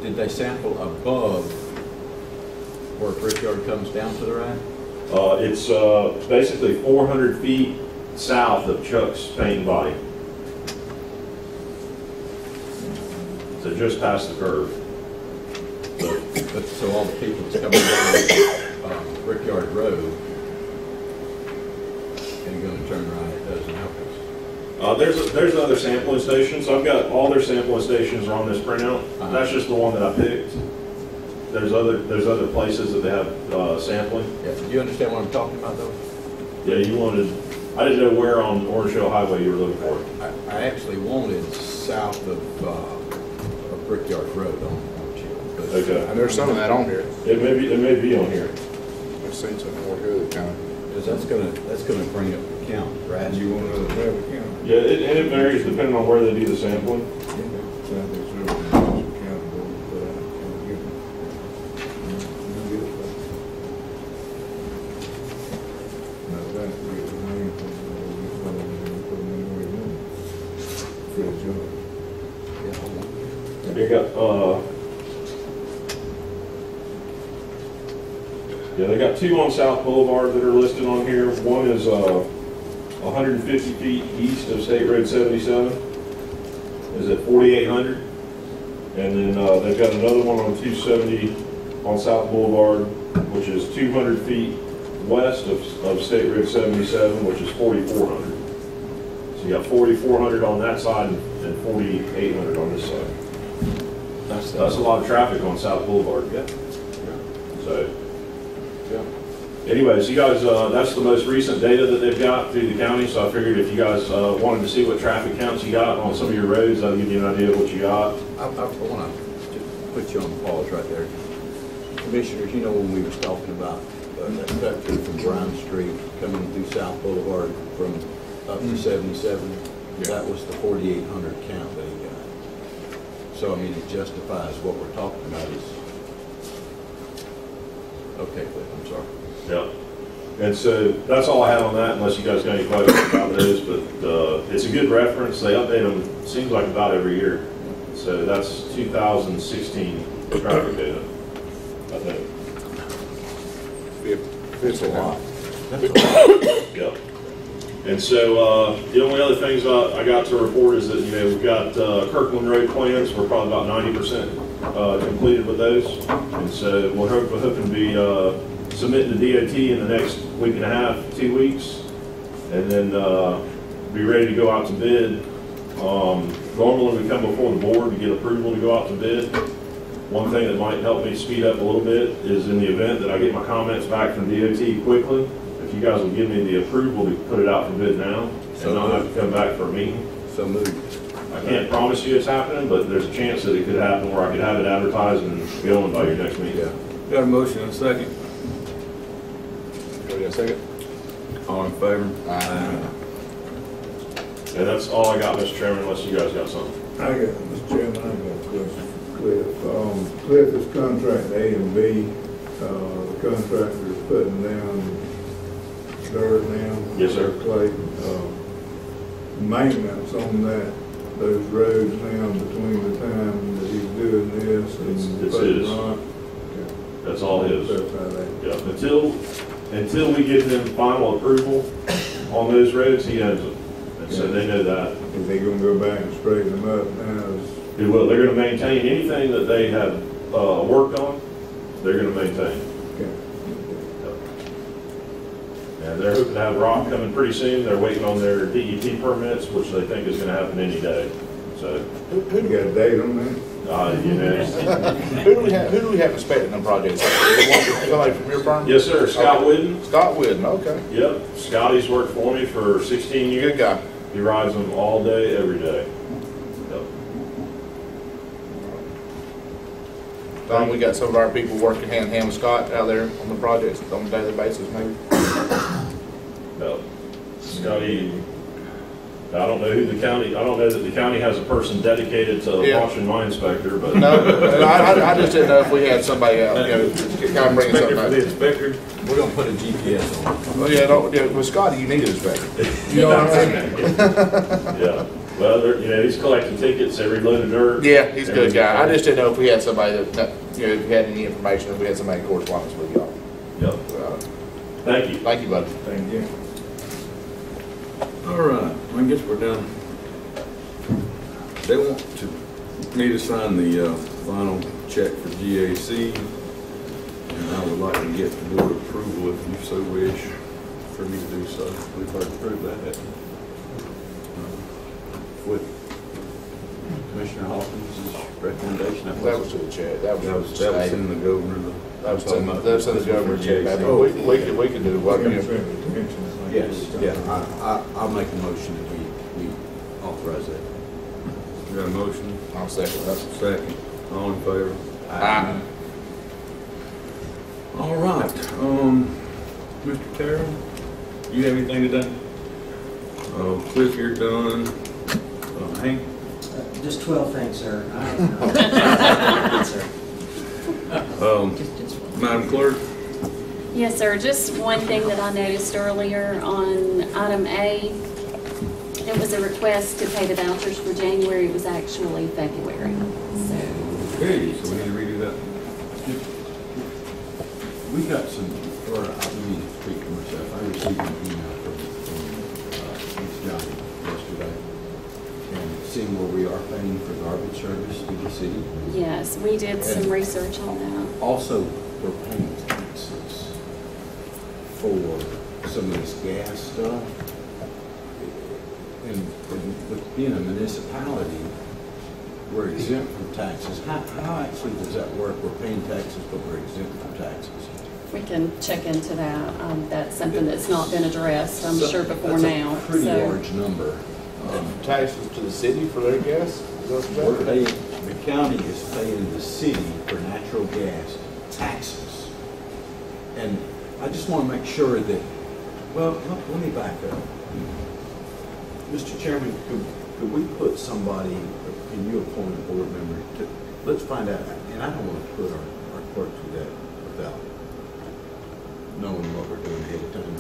B: Did they sample above where Brickyard comes down to the right?
D: It's basically 400 feet south of Chuck's Paint and Body. So just past the curve.
B: But so all the people that's coming down Brickyard Road and going to turn right, it doesn't help us.
D: There's other sampling stations. I've got all their sampling stations are on this printout. That's just the one that I picked. There's other places that they have sampling.
B: Yeah, do you understand what I'm talking about though?
D: Yeah, you wanted, I didn't know where on Orange Hill Highway you were looking for.
B: I actually wanted south of Brickyard Road on Orange Hill.
D: Okay.
E: And there's some of that on here.
D: It may be on here.
E: I've seen some more here that kind of.
B: Because that's gonna bring up the count, right?
C: You want to have a count?
D: Yeah, and it varies depending on where they do the sampling. They got, yeah, they got two on South Boulevard that are listed on here. One is 150 feet east of State Road 77, is at 4,800. And then they've got another one on 270 on South Boulevard, which is 200 feet west of State Road 77, which is 4,400. So you got 4,400 on that side and 4,800 on this side. That's a lot of traffic on South Boulevard. Yeah. So, yeah. Anyways, you guys, that's the most recent data that they've got through the county. So I figured if you guys wanted to see what traffic counts you got on some of your roads, that'll give you an idea of what you got.
B: I want to put you on pause right there. Commissioners, you know when we was talking about that cut through from Brown Street coming through South Boulevard from up to 77, that was the 4,800 count that he got. So, I mean, it justifies what we're talking about is, okay, Cliff, I'm sorry.
D: Yeah. And so that's all I have on that, unless you guys got any questions about those, but it's a good reference. They update them, seems like about every year. So that's 2016 traffic data, I think.
E: It's a lot.
B: That's a lot.
D: Yeah. And so the only other things I got to report is that, you know, we've got Kirkland Road plans. We're probably about 90% completed with those. And so we're hoping to be submitting to DOT in the next week and a half, 2 weeks. And then be ready to go out to bid Normally we come before the board to get approval to go out to bid. One thing that might help me speed up a little bit is in the event that I get my comments back from DOT quickly, if you guys will give me the approval to put it out for bid now and not have to come back for a meeting.
B: So moved.
D: I can't promise you it's happening, but there's a chance that it could happen where I could have it advertised and going by your next meeting.
B: Yeah.
A: Got a motion and a second.
E: Go get a second.
A: All in favor?
D: And that's all I got, Mr. Chairman, unless you guys got something.
C: Mr. Chairman, I got a question for Cliff. Cliff, is contract A and B, the contractor is putting down dirt now.
D: Yes, sir.
C: Clay, maintenance on those roads now between the time that he's doing this and
D: It's
C: putting
D: his.
C: rock.
D: That's all his.
C: That's how they.
D: Yeah, until we give them final approval on those roads, he owns them. And so they know that.
C: Is they gonna go back and straighten them up now?
D: They will, they're gonna maintain anything that they have, worked on, they're gonna maintain.
C: Okay.
D: And they're hoping to have rock coming pretty soon. They're waiting on their DEP permits, which they think is gonna happen any day. So,
C: You got a date on that?
D: you know.
E: Who do we have inspecting them projects? Somebody from your firm?
D: Yes, sir, Scott Whidden.
E: Scott Whidden, okay.
D: Yep, Scotty's worked for me for 16 years.
E: Good guy.
D: He rides them all day, every day. Yep.
E: Don, we got some of our people working hand in hand with Scott out there on the projects on a daily basis, maybe?
D: Yep. Scotty, I don't know who the county, I don't know that the county has a person dedicated to
E: Yeah.
D: watching my inspector, but.
E: No, I just didn't know if we had somebody out, kind of bringing something
A: For the
E: out.
A: inspector.
B: We're gonna put a GPS on it.
E: Well, yeah, with Scotty, you need an inspector. You know what I'm saying?
D: Yeah, well, he's collecting tickets every load of dirt.
E: Yeah, he's a good guy. I just didn't know if we had somebody that if you had any information, if we had somebody in correspondence with y'all.
D: Yep, thank you.
E: Thank you, bud.
C: Thank you.
A: All right, I guess we're done. They want me to sign the final check for GAC, and I would like to get the board approval, if you so wish, for me to do so. We've already approved that. With Commissioner Hawkins' recommendation.
E: That was to the chair. That was
A: in the governor.
E: That was in the governor's check. I mean, we can do what we
B: Yes, yeah, I'll make a motion that we authorize that.
A: You got a motion?
E: I'll second that.
A: Second. All in favor?
E: Aye.
A: All right, Mr. Carroll, you have anything today? Cliff, you're done. Hank?
G: Just 12 things, sir.
A: Madam Clerk?
I: Yes, sir. Just one thing that I noticed earlier on item A, it was a request to pay the vouchers for January. It was actually February. So,
A: Okay, so we need to redo that.
B: We got some, or let me speak for myself. I received an email from Ms. Johnny yesterday, and seeing where we are paying for garbage service to the city.
I: yes, we did some research on that.
B: Also, we're paying taxes for some of this gas stuff. And with being a municipality, we're exempt from taxes. How actually does that work? We're paying taxes, but we're exempt from taxes.
I: We can check into that. That's something that's not been addressed, I'm sure, before
B: That's
I: now.
B: a pretty large number.
E: Taxes to the city for their gas?
B: We're paying, the county is paying the city for natural gas taxes. And I just want to make sure that, well, let me back up. Mr. Chairman, could we put somebody, and you appoint a board member, to, let's find out, and I don't want to put our clerk through that without knowing what we're doing ahead of time.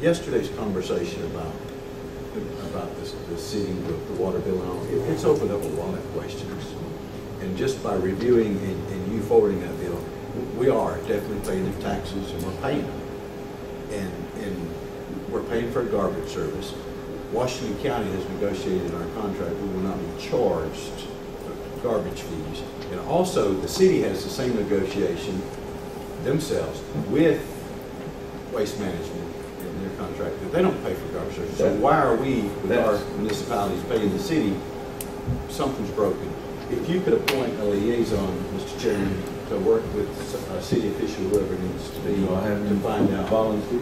B: Yesterday's conversation about the city, the water bill and all, it's opened up a lot of questions. And just by reviewing and you forwarding that bill, we are definitely paying the taxes and we're paying them. And we're paying for garbage service. Washington County has negotiated in our contract, we will not be charged garbage fees. And also, the city has the same negotiation themselves with Waste Management in their contract. contracted. They don't pay for garbage service. So why are we, with our municipalities paying the city? Something's broken. If you could appoint a liaison, Mr. Chairman, to work with a city official, whoever it needs to be, to find out.
A: Volunteer.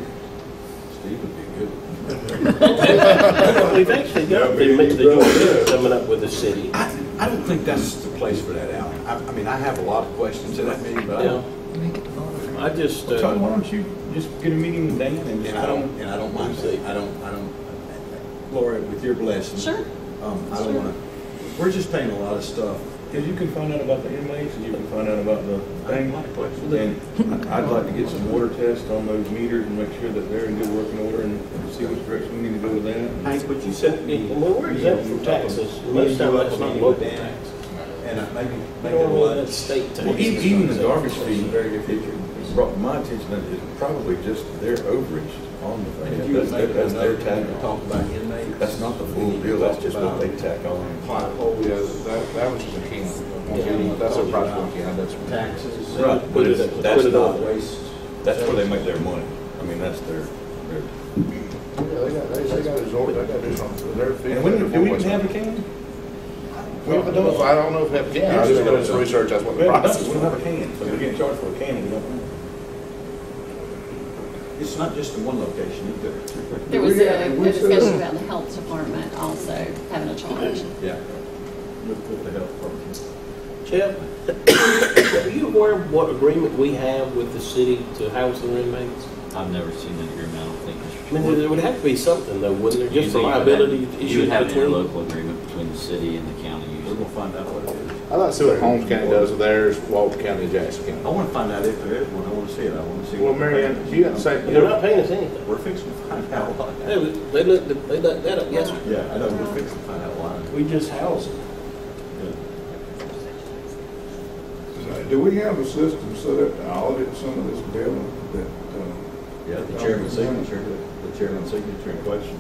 B: Steve would be good.
F: We've actually got the joint coming up with the city.
B: I don't think that's the place for that, Al. I mean, I have a lot of questions in that meeting, but I
F: Yeah.
B: don't.
F: I just,
A: Tony, why don't you just get a meeting with Dan and
B: And I don't mind that. I don't, Laura, with your blessing.
I: Sure.
B: I don't wanna, we're just paying a lot of stuff.
A: Because you can find out about the inmates, and you can find out about the thing. And I'd like to get some water tests on those meters and make sure that they're in good working order and see which direction we need to go with that.
B: Hank, but you sent me.
F: well, we're exempt from taxes. Most of that's not local tax.
B: And maybe make it
F: Normally
B: lunch.
F: that's state tax.
A: Well, even the garbage fee, if it brought to my attention that it's probably just their overage on the
B: If
A: thing.
B: you would make
A: That's their
B: another
A: tax.
B: time to talk about inmates.
A: That's not the full deal, that's just what they tack on.
E: Oh, yeah, that was just a can. That's a price one can, that's.
B: Taxes.
A: Right, but
F: Put it
A: that's not,
F: on.
B: Waste.
A: that's where they make their money. I mean, that's their.
E: Yeah, they got resort, they got to do something. They're
A: And when, do we even have a can?
E: I don't know if they have a can, I just got to research, that's what
A: We
E: the
A: don't
E: price is.
A: have a can, so we're getting charged for a can, we don't know.
B: It's not just in one location either.
I: There was a discussion about the health department also having a charge.
B: Yeah. With the health department.
F: Jeff, are you aware of what agreement we have with the city to house their inmates?
H: I've never seen that agreement, I don't think, Mr.
F: I mean, there would have to be something though, wouldn't there, just for
H: Usually you would
F: liability
H: have- You
F: issues
H: would have an
F: between?
H: interlocal agreement between the city and the county
B: We're
H: usually.
B: gonna find out what it is.
E: I'd like to see what Holmes County does with theirs, Walton County, and Jackson
B: I
E: County.
B: wanna find out if there is one. I wanna see it. I wanna see.
E: Well, Mary Ann, you got to say,
F: They're not paying us anything.
B: We're fixing to find out why.
F: They looked that up yesterday.
B: Yeah, I know, we're fixing to find out why.
F: We just house them.
C: Do we have a system set up to audit some of this building that,
B: Yeah, the chairman's signature in question.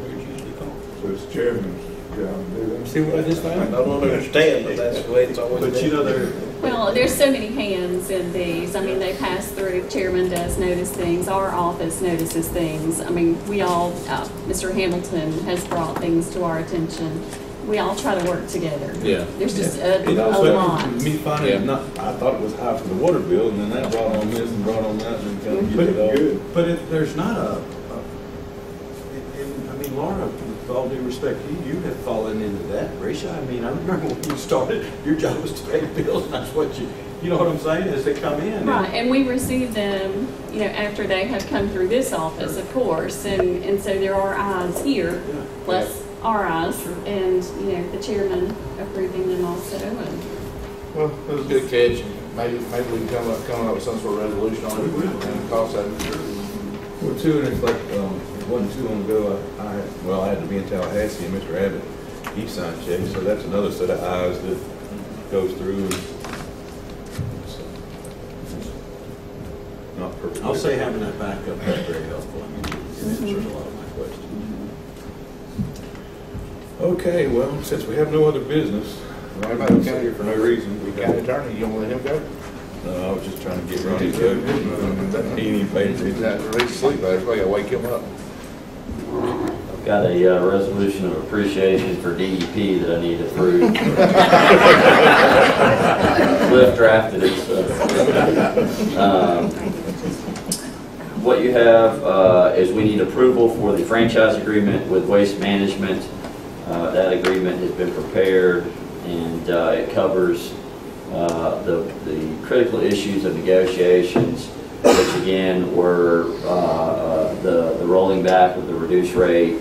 C: so it's chairman's job to do that?
F: See what I just found? I don't understand, but that's the way it's always been.
B: But you know, there,
I: Well, there's so many hands in these. I mean, they pass through, chairman does notice things, our office notices things. I mean, we all, Mr. Hamilton has brought things to our attention. We all try to work together.
F: Yeah.
I: There's just
A: It
I: a
A: also,
I: lot.
A: me finding it not, I thought it was high for the water bill, and then that brought on this and brought on that, and kind of get it all.
C: Good.
B: but there's not I mean, Laura, with all due respect, you have fallen into that, Risha. I mean, I remember when you started, your job was to pay bills, and that's what you know what I'm saying, as they come in.
I: Right, and we receive them, you know, after they have come through this office, of course, and so there are eyes here, plus our eyes, and, you know, the chairman approving them also, and
E: well, it was a good catch. Maybe we can come up with some sort of resolution on it and cost that.
A: Well, too, and it's like, it wasn't too long ago, I had to be in Tallahassee, and Mr. Abbott, he signed checks, so that's another set of eyes that goes through. And so, not perfect.
B: I'll say having that backup is very helpful. I mean, it answers a lot of my questions.
A: Okay, well, since we have no other business,
E: What
A: I'm
E: about
A: going
E: the
A: to sit here for no reason. We
E: County
A: got,
E: attorney, you don't let him go?
A: no, I was just trying to get Ronnie to go. He ain't even paid
E: He's
A: attention.
E: got to reach sleep, I gotta wake him up.
H: I've got a resolution of appreciation for DEP that I need approved. Cliff drafted it, so. What you have is we need approval for the franchise agreement with Waste Management. That agreement has been prepared, and it covers the critical issues of negotiations, which again were the rolling back of the reduced rate,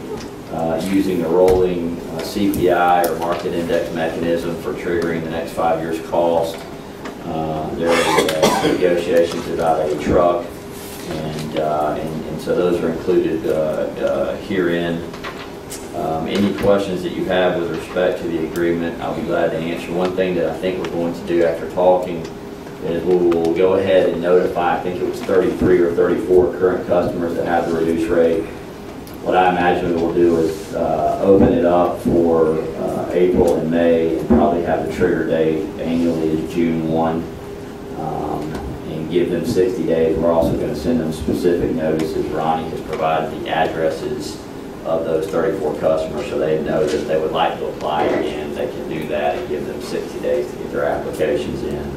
H: using the rolling CPI or market index mechanism for triggering the next 5 years' cost. There are negotiations about a truck, and so those are included herein. Any questions that you have with respect to the agreement, I'll be glad to answer. One thing that I think we're going to do after talking is we'll go ahead and notify, I think it was 33 or 34 current customers that have the reduced rate. What I imagine we'll do is open it up for April and May, and probably have the trigger date annually is June 1, and give them 60 days. We're also going to send them specific notices. Ronnie has provided the addresses of those 34 customers, so they know that if they would like to apply again, they can do that and give them 60 days to get their applications in.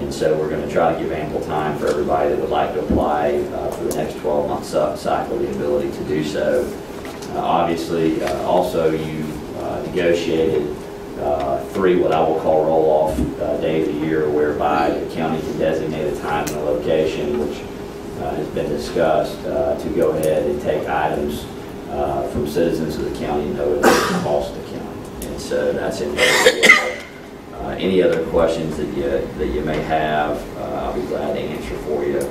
H: And so we're going to try to give ample time for everybody that would like to apply for the next 12-month cycle the ability to do so. Obviously, also you negotiated 3 what I will call roll-off days a year, whereby the county can designate a time and a location, which has been discussed, to go ahead and take items from citizens of the county, know it doesn't cost the county. And so that's in there. Any other questions that you may have, I'll be glad to answer for you.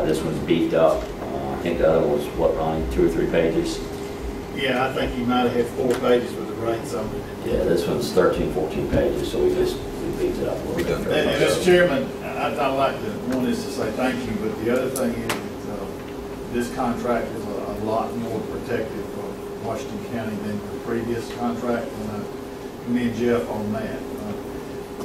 H: This one's beefed up. I think the other was, what, Ronnie, 2 or 3 pages?
K: Yeah, I think you might have had 4 pages with the rates on it.
H: Yeah, this one's 13, 14 pages, so we beefed it up a little bit.
K: And Mr. Chairman, I'd like to, one is to say thank you, but the other thing is this contract is a lot more protective for Washington County than the previous contract, and me and Jeff on that.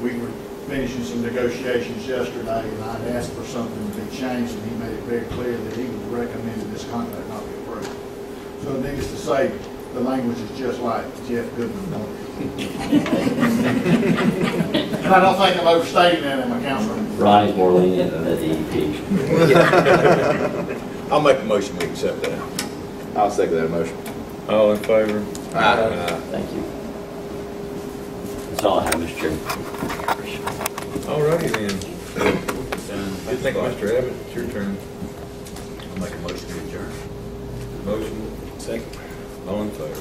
K: We were finishing some negotiations yesterday, and I'd asked for something to be changed, and he made it very clear that he would recommend this contract not be approved. So needless to say, the language is just like Jeff Goodman wanted. And I don't think I'm overstating that in my council.
H: Ronnie's more lenient than the DEP.
B: I'll make a motion to accept that.
E: I'll second that motion.
A: All in favor?
H: Thank you. That's all I have, Mr. Chairman.
A: All righty then. You think, Mr. Abbott, it's your turn.
B: I'll make a motion to adjourn.
A: Motion. Second. All in favor?